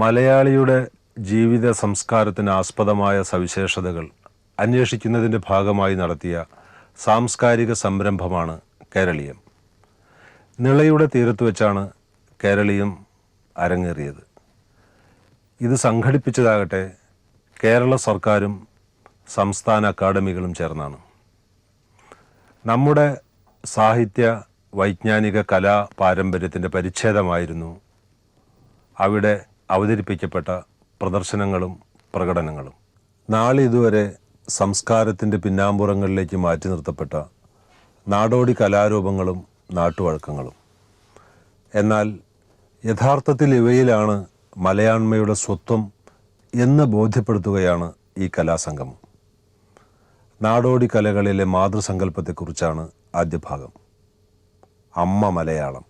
മലയാളിയുടെ ജീവിത സംസ്കാരത്തിന് ആസ്പദമായ സവിശേഷതകൾ അന്വേഷിക്കുന്നതിൻ്റെ ഭാഗമായി നടത്തിയ സാംസ്കാരിക സംരംഭമാണ് കേരളീയം. നിളയുടെ തീരത്ത് വെച്ചാണ് കേരളീയം അരങ്ങേറിയത്. ഇത് സംഘടിപ്പിച്ചതാകട്ടെ കേരള സർക്കാരും സംസ്ഥാന അക്കാദമികളും ചേർന്നാണ്. നമ്മുടെ സാഹിത്യ വൈജ്ഞാനിക കലാ പാരമ്പര്യത്തിൻ്റെ പരിച്ഛേദമായിരുന്നു അവിടെ അവതരിപ്പിക്കപ്പെട്ട പ്രദർശനങ്ങളും പ്രകടനങ്ങളും. നാളിതുവരെ സംസ്കാരത്തിൻ്റെ പിന്നാമ്പുറങ്ങളിലേക്ക് മാറ്റി നിർത്തപ്പെട്ട നാടോടി കലാരൂപങ്ങളും നാട്ടുവഴക്കങ്ങളും. എന്നാൽ യഥാർത്ഥത്തിൽ ഇവയിലാണ് മലയാണ്മയുടെ സ്വത്വം എന്ന് ബോധ്യപ്പെടുത്തുകയാണ് ഈ കലാസംഗമം. നാടോടി കലകളിലെ മാതൃസങ്കല്പത്തെക്കുറിച്ചാണ് ആദ്യ ഭാഗം. അമ്മ മലയാളം.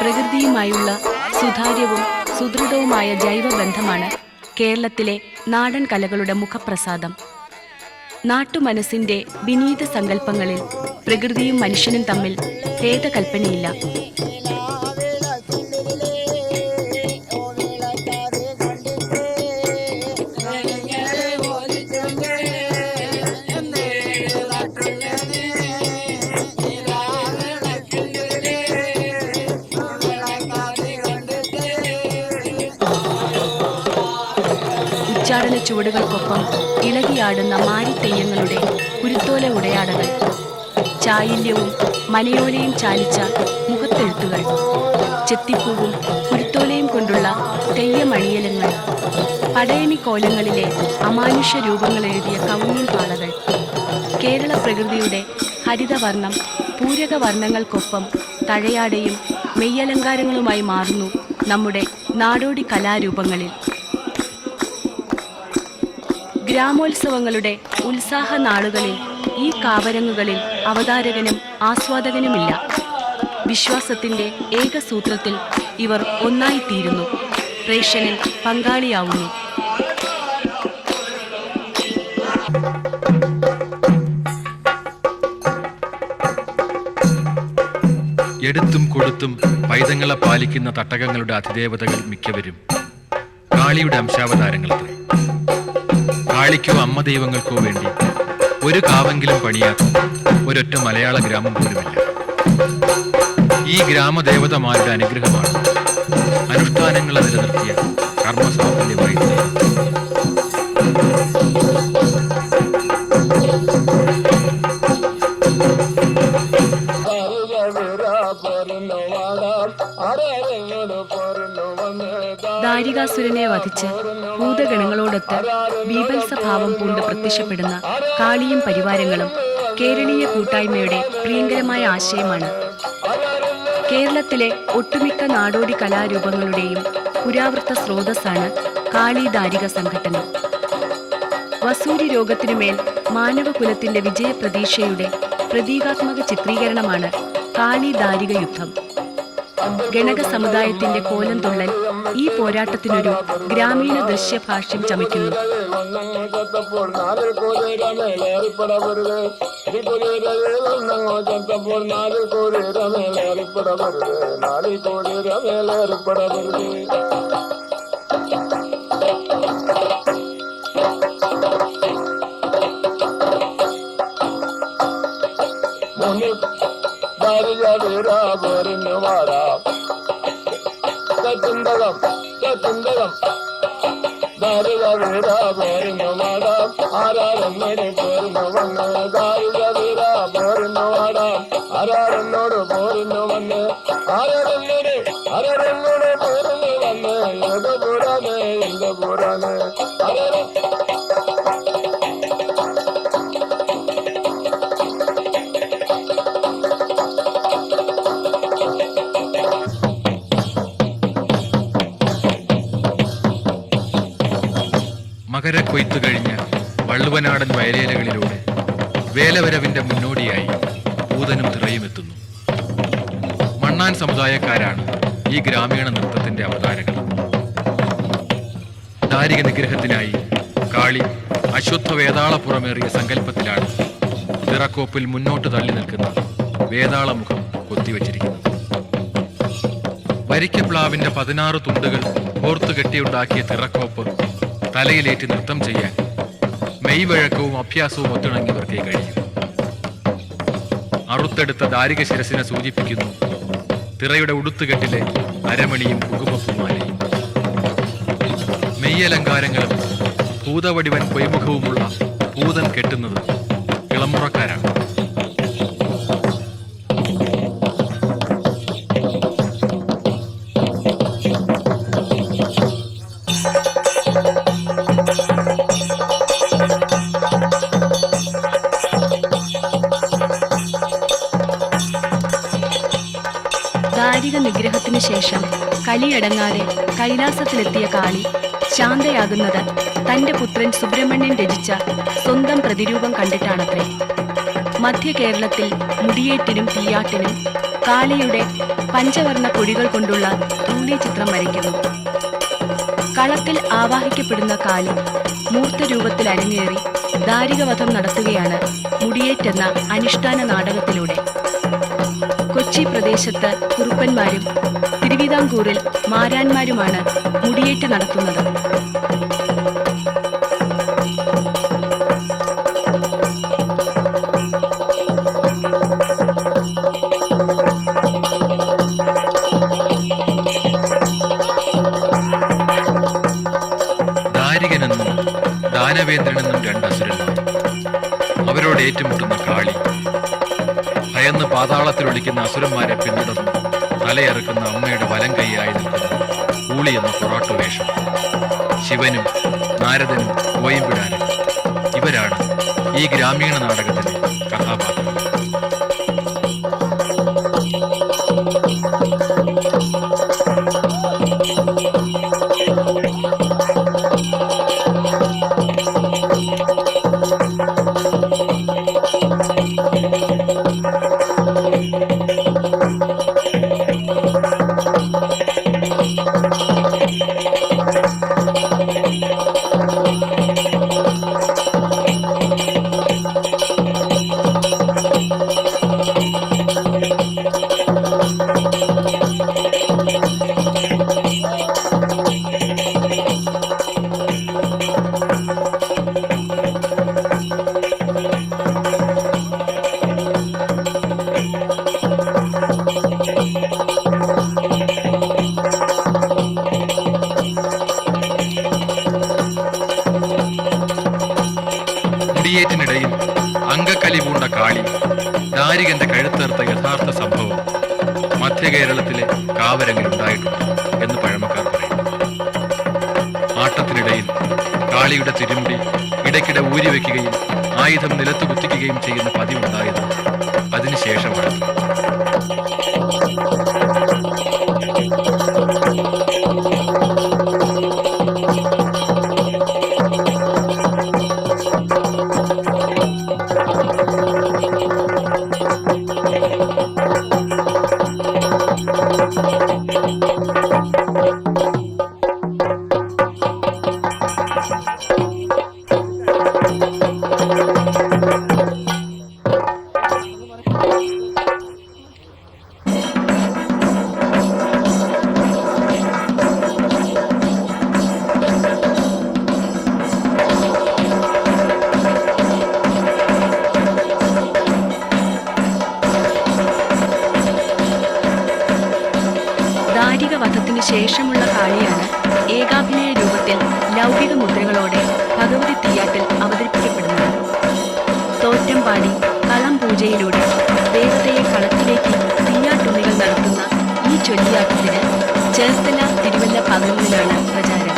പ്രകൃതിയുമായുള്ള സുതാര്യവും സുദൃഢവുമായ ജൈവബന്ധമാണ് കേരളത്തിലെ നാടൻ കലകളുടെ മുഖപ്രസാദം. നാട്ടുമനസ്സിന്റെ വിനീത സങ്കല്പങ്ങളിൽ പ്രകൃതിയും മനുഷ്യനും തമ്മിൽ ഭേദകൽപ്പനയില്ല. ഉച്ചാരണ ചുവടുകൾക്കൊപ്പം ഇളകിയാടുന്ന മാരിത്തെയ്യങ്ങളുടെ കുരുത്തോല ഉടയാടകൾ, ചായില്യവും മനയോലയും ചാലിച്ച മുഖത്തെഴുത്തുകൾ, ചെത്തിപ്പൂവും കുരുത്തോലയും കൊണ്ടുള്ള തെയ്യമണിയലങ്ങൾ, പടയണി കോലങ്ങളിലെ അമാനുഷ്യ രൂപങ്ങൾ എഴുതിയ കവുങ്ങിൻ പാളകൾ. കേരള പ്രകൃതിയുടെ ഹരിതവർണ്ണം പൂരകവർണ്ണങ്ങൾക്കൊപ്പം തഴയാടയും മെയ്യലങ്കാരങ്ങളുമായി മാറുന്നു നമ്മുടെ നാടോടി കലാരൂപങ്ങളിൽ. ഗ്രാമോത്സവങ്ങളുടെ ഉത്സാഹ നാളുകളിൽ ഈ കാവരങ്ങുകളിൽ അവതാരകനും ആസ്വാദകനുമില്ല. വിശ്വാസത്തിൻ്റെ ഏകസൂത്രത്തിൽ ഇവർ ഒന്നായിത്തീരുന്നു, പ്രേക്ഷകൻ പങ്കാളിയാവുന്നു. എടുത്തും കൊടുത്തും പൈതങ്ങളെ പാലിക്കുന്ന തട്ടകങ്ങളുടെ അതിദേവതകൾ മിക്കവരും കാളിയുടെ അംശാവതാരങ്ങളത്രേ. കാളിക്കോ അമ്മ ദൈവങ്ങൾക്കോ വേണ്ടി ഒരു കാവെങ്കിലും പണിയാത്ത ഒരൊറ്റ മലയാള ഗ്രാമം പോലുമില്ല. ഈ ഗ്രാമദേവതമാരുടെ അനുഗ്രഹമാണ് അനുഷ്ഠാനങ്ങളെ നിലനിർത്തിയ കർമ്മസാഫല്യമായി. ദാരികാസുരനെ വധിച്ച് ഭൂതഗണങ്ങളോടൊത്ത് ബീഭത്സഭാവം പൂണ്ട് പ്രത്യക്ഷപ്പെടുന്ന കാളിയും പരിവാരങ്ങളും കേരളീയ കൂട്ടായ്മയുടെ പ്രിയങ്കരമായ ആശയമാണ്. കേരളത്തിലെ ഒട്ടുമിക്ക നാടോടി കലാരൂപങ്ങളുടെയും പുരാവൃത്ത സ്രോതസ്സാണ് കാളി ദാരിക സംഘടന. വസൂരി രോഗത്തിനുമേൽ മാനവകുലത്തിന്റെ വിജയപ്രതീക്ഷയുടെ പ്രതീകാത്മക ചിത്രീകരണമാണ് കാളി ദാരിക യുദ്ധം. ഗണക സമുദായത്തിന്റെ കോലം തുള്ളൽ ഈ പോരാട്ടത്തിനൊരു ഗ്രാമീണ ദൃശ്യഭാഷ്യം ചമയ്ക്കുന്നു. ൂര മകരക്കൊയ്ത്തു കഴിഞ്ഞ വള്ളുവനാടൻ വയലേലകളിലൂടെ വേലവരവിന്റെ മുന്നോടിയായി പൂതനും തിറയും എത്തുന്നു. മണ്ണാൻ സമുദായക്കാരാണ് ഈ ഗ്രാമീണ നൃത്തത്തിന്റെ അവതാരങ്ങൾ. ദാരിക നിഗ്രഹത്തിനായി കാളി അശ്വത്ഥ വേതാളപ്പുറമേറിയ സങ്കല്പത്തിലാണ് തിറക്കോപ്പിൽ മുന്നോട്ട് തള്ളി നിൽക്കുന്ന വേതാളമുഖം കൊത്തിവെച്ചിരിക്കുന്നത്. വരിക്കപ്ലാവിന്റെ 16 തുണ്ടുകൾ കോർത്തുകെട്ടിയുണ്ടാക്കിയ തിറക്കോപ്പ് തലയിലേറ്റ് നൃത്തം ചെയ്യാൻ മെയ്വഴക്കവും അഭ്യാസവും ഒത്തിണങ്ങിയവർക്കേ കഴിയും. അറുത്തെടുത്ത ദാരിക ശിരസിനെ സൂചിപ്പിക്കുന്നു തിറയുടെ ഉടുത്തുകെട്ടിലെ അരമണിയും കുകുമപ്പുമാലയും. മെയ്യലങ്കാരങ്ങളും ഭൂതവടിവൻ പൊയ്മുഖവുമുള്ള ഭൂതൻ കെട്ടുന്നത് ഇളമുറക്കാരാണ്. ദാരിക നിഗ്രഹത്തിനു ശേഷം കലിയടങ്ങാതെ കൈലാസത്തിലെത്തിയ കാളി ശാന്തയാകുന്നത് തന്റെ പുത്രൻ സുബ്രഹ്മണ്യൻ രചിച്ച സ്വന്തം പ്രതിരൂപം കണ്ടിട്ടാണത്രേ. മധ്യ കേരളത്തിൽ മുടിയേറ്റിനും തീയാട്ടിനും കാളിയുടെ പഞ്ചവർണ്ണ കൊടികൾ കൊണ്ടുള്ള ധൂളി ചിത്രം വരയ്ക്കുന്നു. കളത്തിൽ ആവാഹിക്കപ്പെടുന്ന കാളി മൂർത്തരൂപത്തിൽ അരങ്ങേറി ദാരികവധം നടത്തുകയാണ് മുടിയേറ്റെന്ന അനുഷ്ഠാന നാടകത്തിലൂടെ. കൊച്ചി പ്രദേശത്ത് കുറുപ്പന്മാരും തിരുവിതാംകൂറിൽ മാരാന്മാരുമാണ് മുടിയേറ്റ് നടത്തുന്നത്. ദാരികനെന്നും ദാനവേന്ദ്രനെന്നും 2 അസുരന്മാർ. അവരോട് ഏറ്റുമുട്ടുന്ന കാളി ഭയന്ന് പാതാളത്തിലൊളിക്കുന്ന അസുരന്മാരെ പിന്തുടർന്ന് തലയറുക്കുന്ന അമ്മയുടെ വലം കൈയായി നിൽക്കുന്ന കൂളി എന്ന പൊറാട്ടുവേഷം. ശിവനും നാരദനും കോയമ്പിടാനും ഇവരാണ് ഈ ഗ്രാമീണ നാടകത്തിലെ കഥാപാത്രങ്ങൾ. മുടിയേറ്റിനിടയിൽ അംഗക്കലി പൂണ്ട കാളി ദാരികന്റെ കഴുത്തേർത്ത യഥാർത്ഥ സംഭവം മധ്യ കേരളത്തിലെ കാവരങ്ങിലുണ്ടായിട്ടുണ്ട് എന്ന് പഴമക്കാർ പറയും. ആട്ടത്തിനിടയിൽ കാളിയുടെ തിരുമുടി ഇടയ്ക്കിടെ ഊരിവെക്കുകയും ആയുധം നിലത്ത് കുത്തിക്കുകയും ചെയ്യുന്ന പതിവുണ്ടായത് അതിനുശേഷമാണ്. വധത്തിനു ശേഷമുള്ള കാളിയാണ് ഏകാഭിനയ രൂപത്തിൽ ലൗകിക മുദ്രകളോടെ ഭഗവതി തീയാട്ടിൽ അവതരിപ്പിക്കപ്പെടുന്നത്. തോറ്റം പാടി കളം പൂജയിലൂടെ ദേവതയെ കളത്തിലേക്ക് തീയാട്ടുണ്ണികൾ നടത്തുന്ന ഈ ചൊല്ലിയാട്ടത്തിന് ചേർത്തല തിരുവല്ല ഭാഗങ്ങളിലാണ് പ്രചാരം.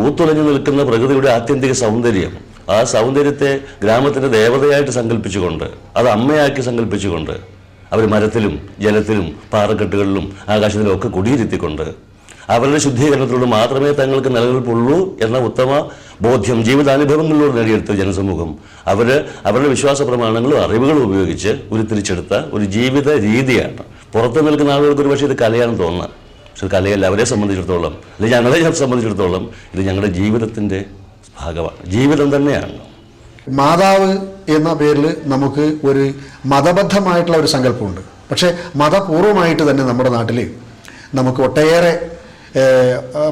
പൂത്തുലഞ്ഞു നിൽക്കുന്ന പ്രകൃതിയുടെ ആത്യന്തിക സൗന്ദര്യം, ആ സൗന്ദര്യത്തെ ഗ്രാമത്തിൻ്റെ ദേവതയായിട്ട് സങ്കല്പിച്ചുകൊണ്ട്, അത് അമ്മയാക്കി സങ്കല്പിച്ചുകൊണ്ട്, അവർ മരത്തിലും ജലത്തിലും പാറക്കെട്ടുകളിലും ആകാശത്തിലും ഒക്കെ കുടിയിരുത്തിക്കൊണ്ട് അവരുടെ ശുദ്ധീകരണത്തിലൂടെ മാത്രമേ തങ്ങൾക്ക് നിലനിൽപ്പുള്ളൂ എന്ന ഉത്തമ ബോധ്യം ജീവിതാനുഭവങ്ങളിലൂടെ നേടിയെടുത്ത ജനസമൂഹം അവരുടെ വിശ്വാസ പ്രമാണങ്ങളും അറിവുകളും ഉപയോഗിച്ച് ഉരുത്തിരിച്ചെടുത്ത ഒരു ജീവിത രീതിയാണ്. പുറത്ത് നിൽക്കുന്ന ആളുകൾക്ക് ഒരു പക്ഷേ ഇത് കലയാണെന്ന് തോന്നുക, പക്ഷെ കലയല്ല. അവരെ സംബന്ധിച്ചിടത്തോളം, അല്ലെങ്കിൽ ഞങ്ങളെ സംബന്ധിച്ചിടത്തോളം ഇത് ഞങ്ങളുടെ ജീവിതത്തിൻ്റെ ഭാഗമാണ്, ജീവിതം തന്നെയാണ്. മാതാവ് എന്ന പേരിൽ നമുക്ക് ഒരു മതബദ്ധമായിട്ടുള്ള ഒരു സങ്കല്പമുണ്ട്. പക്ഷേ മതപൂർവമായിട്ട് തന്നെ നമ്മുടെ നാട്ടിൽ നമുക്ക് ഒട്ടേറെ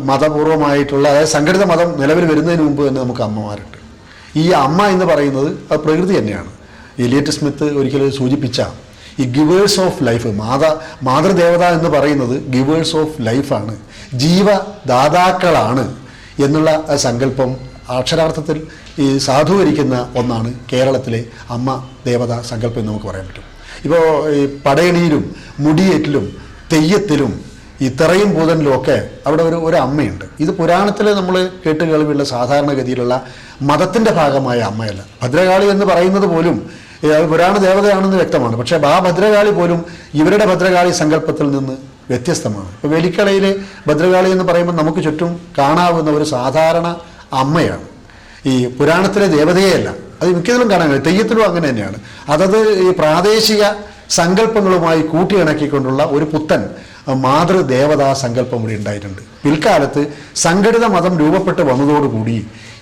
മതപൂർവമായിട്ടുള്ള, അതായത് സംഘടിത മതം നിലവിൽ വരുന്നതിന് മുമ്പ് തന്നെ നമുക്ക് അമ്മമാരുണ്ട്. ഈ അമ്മ എന്ന് പറയുന്നത് അത് പ്രകൃതി തന്നെയാണ്. എലിയറ്റ് സ്മിത്ത് ഒരിക്കൽ സൂചിപ്പിച്ച ഈ ഗിവേഴ്സ് ഓഫ് ലൈഫ്, മാതൃദേവത എന്ന് പറയുന്നത് ഗിവേഴ്സ് ഓഫ് ലൈഫാണ്, ജീവദാതാക്കളാണ് എന്നുള്ള സങ്കല്പം അക്ഷരാർത്ഥത്തിൽ ഈ സാധൂകരിക്കുന്ന ഒന്നാണ് കേരളത്തിലെ അമ്മ ദേവതാ സങ്കല്പം എന്ന് നമുക്ക് പറയാൻ പറ്റും. ഇപ്പോൾ ഈ പടയണിയിലും മുടിയേറ്റിലും തെയ്യത്തിലും ഈ തെറയും പൂതനിലും ഒക്കെ അവിടെ ഒരു അമ്മയുണ്ട്. ഇത് പുരാണത്തിൽ നമ്മൾ കേട്ട് കേൾവിയുള്ള സാധാരണഗതിയിലുള്ള മതത്തിൻ്റെ ഭാഗമായ അമ്മയല്ല. ഭദ്രകാളി എന്ന് പറയുന്നത് പോലും പുരാണ ദേവതയാണെന്ന് വ്യക്തമാണ്. പക്ഷേ ആ ഭദ്രകാളി പോലും ഇവരുടെ ഭദ്രകാളി സങ്കല്പത്തിൽ നിന്ന് വ്യത്യസ്തമാണ്. ഇപ്പോൾ വെലിക്കളയിലെ ഭദ്രകാളി എന്ന് പറയുമ്പോൾ നമുക്ക് ചുറ്റും കാണാവുന്ന ഒരു സാധാരണ അമ്മയാണ്, ഈ പുരാണത്തിലെ ദേവതയെയല്ല. അത് മിക്കതിലും കാണാൻ കഴിയും. തെയ്യത്തിലും അങ്ങനെ തന്നെയാണ്. അതത് ഈ പ്രാദേശിക സങ്കല്പങ്ങളുമായി കൂട്ടിയിണക്കിക്കൊണ്ടുള്ള ഒരു പുത്തൻ മാതൃദേവതാ സങ്കല്പം ഇവിടെ ഉണ്ടായിട്ടുണ്ട്. പിൽക്കാലത്ത് സംഘടിത മതം രൂപപ്പെട്ട് വന്നതോടുകൂടി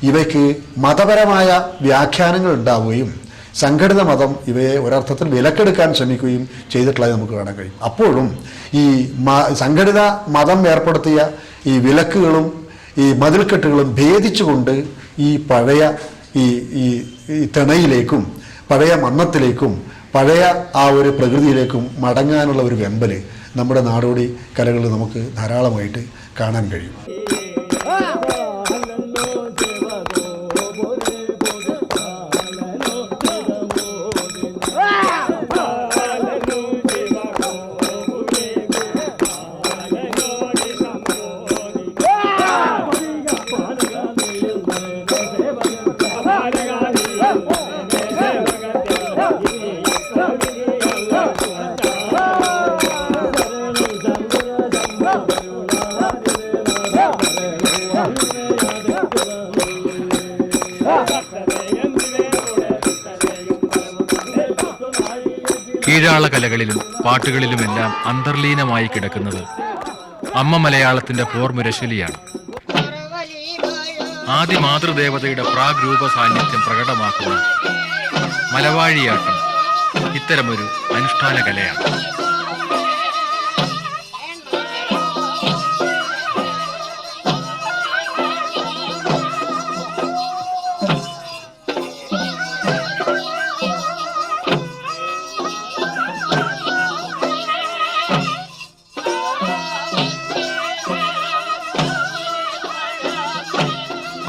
ഇവയ്ക്ക് മതപരമായ വ്യാഖ്യാനങ്ങൾ ഉണ്ടാവുകയും സംഘടിത മതം ഇവയെ ഒരർത്ഥത്തിൽ വിലക്കെടുക്കാൻ ശ്രമിക്കുകയും ചെയ്തിട്ടുള്ളത് നമുക്ക് കാണാൻ കഴിയും. അപ്പോഴും ഈ സംഘടിത മതം ഏർപ്പെടുത്തിയ ഈ വിലക്കുകളും ഈ മതിൽക്കെട്ടുകളും ഭേദിച്ചുകൊണ്ട് ഈ പഴയ ഈ തിണയിലേക്കും പഴയ മന്നത്തിലേക്കും പഴയ ആ ഒരു പ്രകൃതിയിലേക്കും മടങ്ങാനുള്ള ഒരു വെമ്പൽ നമ്മുടെ നാടോടി കലകളിൽ നമുക്ക് ധാരാളമായിട്ട് കാണാൻ കഴിയും. കീഴാള കലകളിലും പാട്ടുകളിലുമെല്ലാം അന്തർലീനമായി കിടക്കുന്നത് അമ്മ മലയാളത്തിന്റെ പോർമുരശലിയാണ്. ആദി മാതൃദേവതയുടെ പ്രാഗ്രൂപ സാന്നിധ്യം പ്രകടമാക്കുന്ന മലവാഴിയാട്ടം ഇത്തരമൊരു അനുഷ്ഠാന കലയാണ്.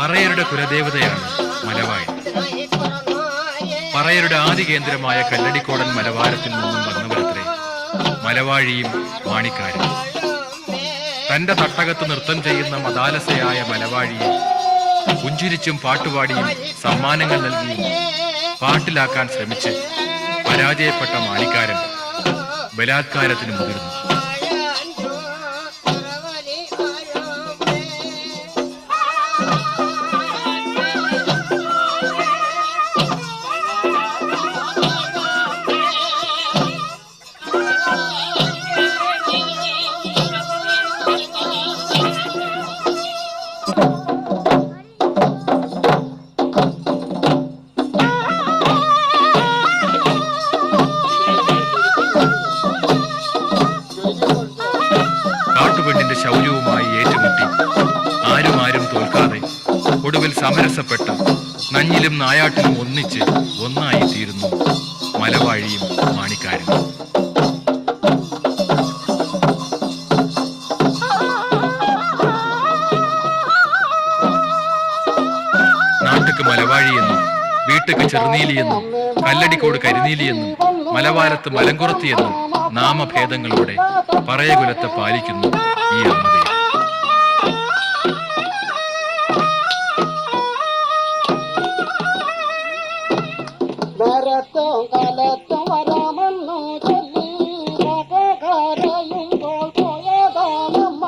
പറയരുടെ കുലദേവതയാണ് മലവാഴി. പറയരുടെ ആദ്യ കേന്ദ്രമായ കല്ലടിക്കോടൻ മലവാരത്തിൽ നിന്നും വന്നവരത്രേ മലവാഴിയും മാണിക്കാരും. തന്റെ തട്ടകത്ത് നൃത്തം ചെയ്യുന്ന മദാലസയായ മലവാഴിയെ പുഞ്ചിരിച്ചും പാട്ടുപാടിയും സമ്മാനങ്ങൾ നൽകിയും പാട്ടിലാക്കാൻ ശ്രമിച്ച് പരാജയപ്പെട്ട മാണിക്കാരൻ ബലാത്കാരത്തിന് മുതിർന്നു. കാട്ടുപെണ്ണിന്റെ ശൗര്യവുമായി ഏറ്റുമുട്ടി ആരും തോൽക്കാതെ ഒടുവിൽ സമരസപ്പെട്ട നഞ്ഞിലും നായാട്ടിലും ഒന്നിച്ച് ഒന്നായി തീരുന്നു മലവാഴിയും മാണിക്കാരും. നാട്ടുക്ക് മലവാഴിയെന്നും വീട്ടുക്ക് ചെറുനീലിയെന്നും കല്ലടിക്കോട് കരിനീലിയെന്നും മലവാരത്ത് മലങ്കുറത്തിയെന്നും നാമഭേദങ്ങളോടെ പറയകുലത്തെ പാലിക്കുന്നു ഈ അമ്മദേവി. കാലത്ത് വരാമെന്നു ചൊല്ലി കരയുമ്പോൾ പോയതാണമ്മ.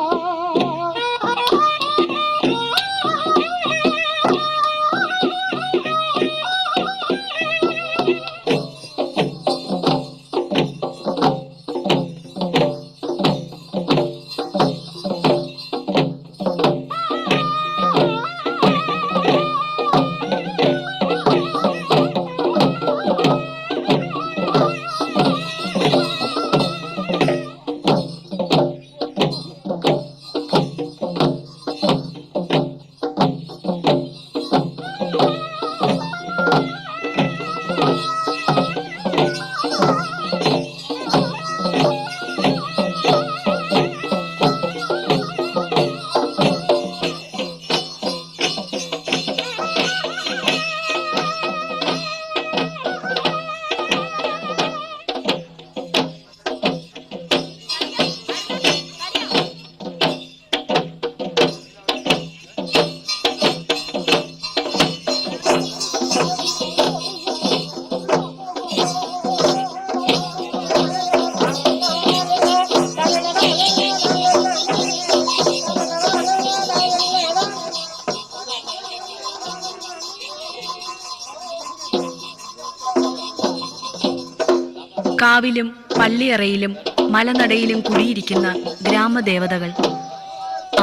കാവിലും പള്ളിയറയിലും മലനടയിലും കുടിയിരിക്കുന്ന ഗ്രാമദേവതകൾ.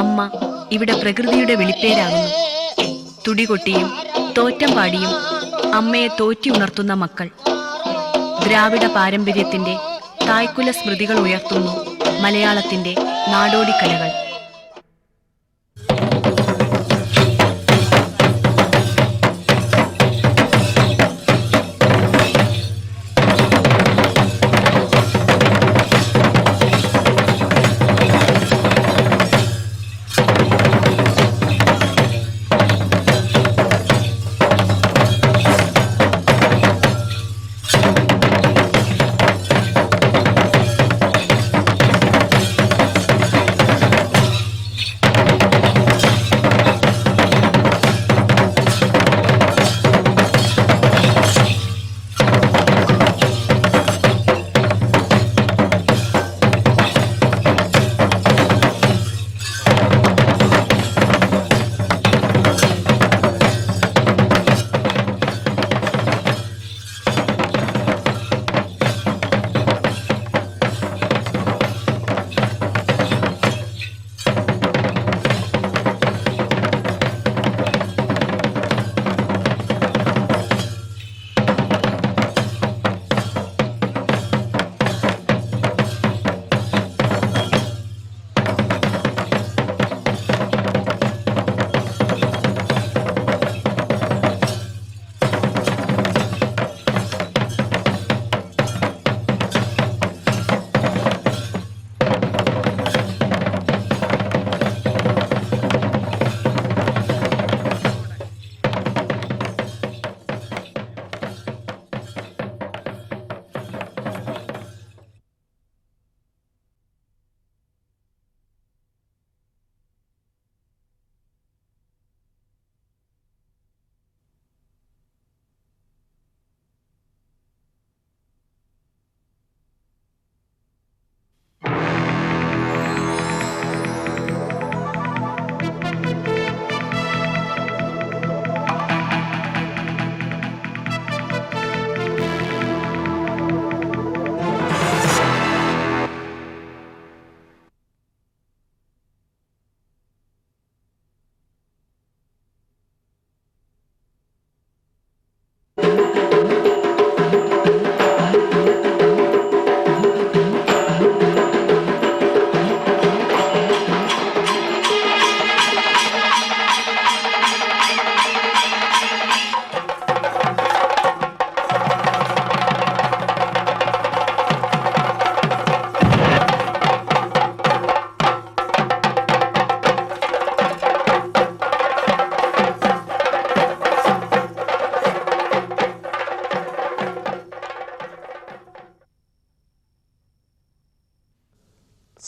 അമ്മ ഇവിടെ പ്രകൃതിയുടെ വിളിപ്പേരാകുന്നു. തുടികൊട്ടിയും തോറ്റം പാടിയും അമ്മയെ തോറ്റി ഉണർത്തുന്ന മക്കൾ. ദ്രാവിഡ പാരമ്പര്യത്തിന്റെ തായ്ക്കുല സ്മൃതികൾ ഉയർത്തുന്നു മലയാളത്തിന്റെ നാടോടിക്കലകൾ.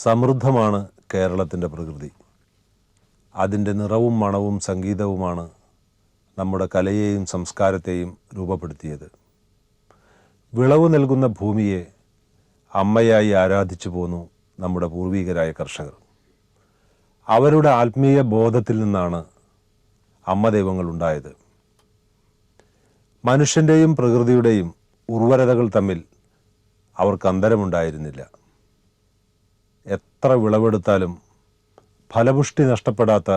സമൃദ്ധമാണ് കേരളത്തിൻ്റെ പ്രകൃതി. അതിൻ്റെ നിറവും മണവും സംഗീതവുമാണ് നമ്മുടെ കലയെയും സംസ്കാരത്തെയും രൂപപ്പെടുത്തിയത്. വിളവ് നൽകുന്ന ഭൂമിയെ അമ്മയായി ആരാധിച്ചു പോന്നു നമ്മുടെ പൂർവികരായ കർഷകർ. അവരുടെ ആത്മീയ ബോധത്തിൽ നിന്നാണ് അമ്മ ദൈവങ്ങൾ ഉണ്ടായത്. മനുഷ്യൻ്റെയും പ്രകൃതിയുടെയും ഉർവരതകൾ തമ്മിൽ അവർക്ക് അന്തരമുണ്ടായിരുന്നില്ല. എത്ര വിളവെടുത്താലും ഫലപുഷ്ടി നഷ്ടപ്പെടാത്ത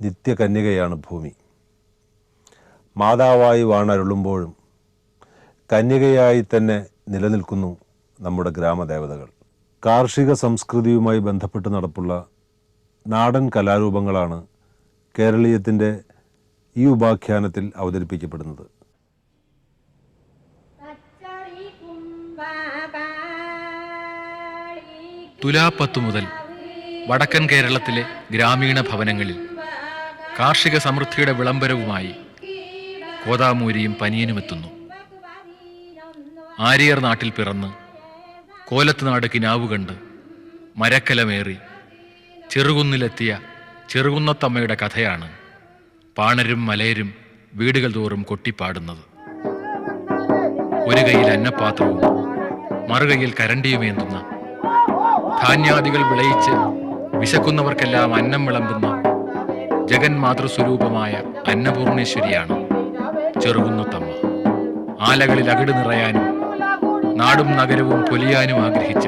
നിത്യകന്യകയാണ് ഭൂമി. മാതാവായി വാണരുളുമ്പോഴും കന്യകയായി തന്നെ നിലനിൽക്കുന്നു നമ്മുടെ ഗ്രാമദേവതകൾ. കാർഷിക സംസ്കൃതിയുമായി ബന്ധപ്പെട്ട് നടപ്പുള്ള നാടൻ കലാരൂപങ്ങളാണ് കേരളീയത്തിൻ്റെ ഈ ഉപാഖ്യാനത്തിൽ അവതരിപ്പിക്കപ്പെടുന്നത്. തുലാപ്പത്തു മുതൽ വടക്കൻ കേരളത്തിലെ ഗ്രാമീണ ഭവനങ്ങളിൽ കാർഷിക സമൃദ്ധിയുടെ വിളംബരവുമായി കോതാമൂരിയും പനിയനുമെത്തുന്നു. ആര്യർ നാട്ടിൽ പിറന്ന് കോലത്തുനാട് കിനാവു കണ്ട് മരക്കലമേറി ചെറുകുന്നിലെത്തിയ ചെറുകുന്നത്തമ്മയുടെ കഥയാണ് പാണരും മലയരും വീടുകൾ തോറും കൊട്ടിപ്പാടുന്നത്. ഒരു കൈയിൽ അന്നപാത്രവും മറുകൈയിൽ കരണ്ടിയുമേന്തുന്ന, ധാന്യാദികൾ വിളയിച്ച് വിശക്കുന്നവർക്കെല്ലാം അന്നം വിളമ്പുന്ന ജഗൻ മാതൃസ്വരൂപമായ അന്നപൂർണേശ്വരിയാണ് ചെറുകുന്നത്തമ്മ. ആലകളിൽ അകിട് നിറയാനും നാടും നഗരവും പൊലിയാനും ആഗ്രഹിച്ച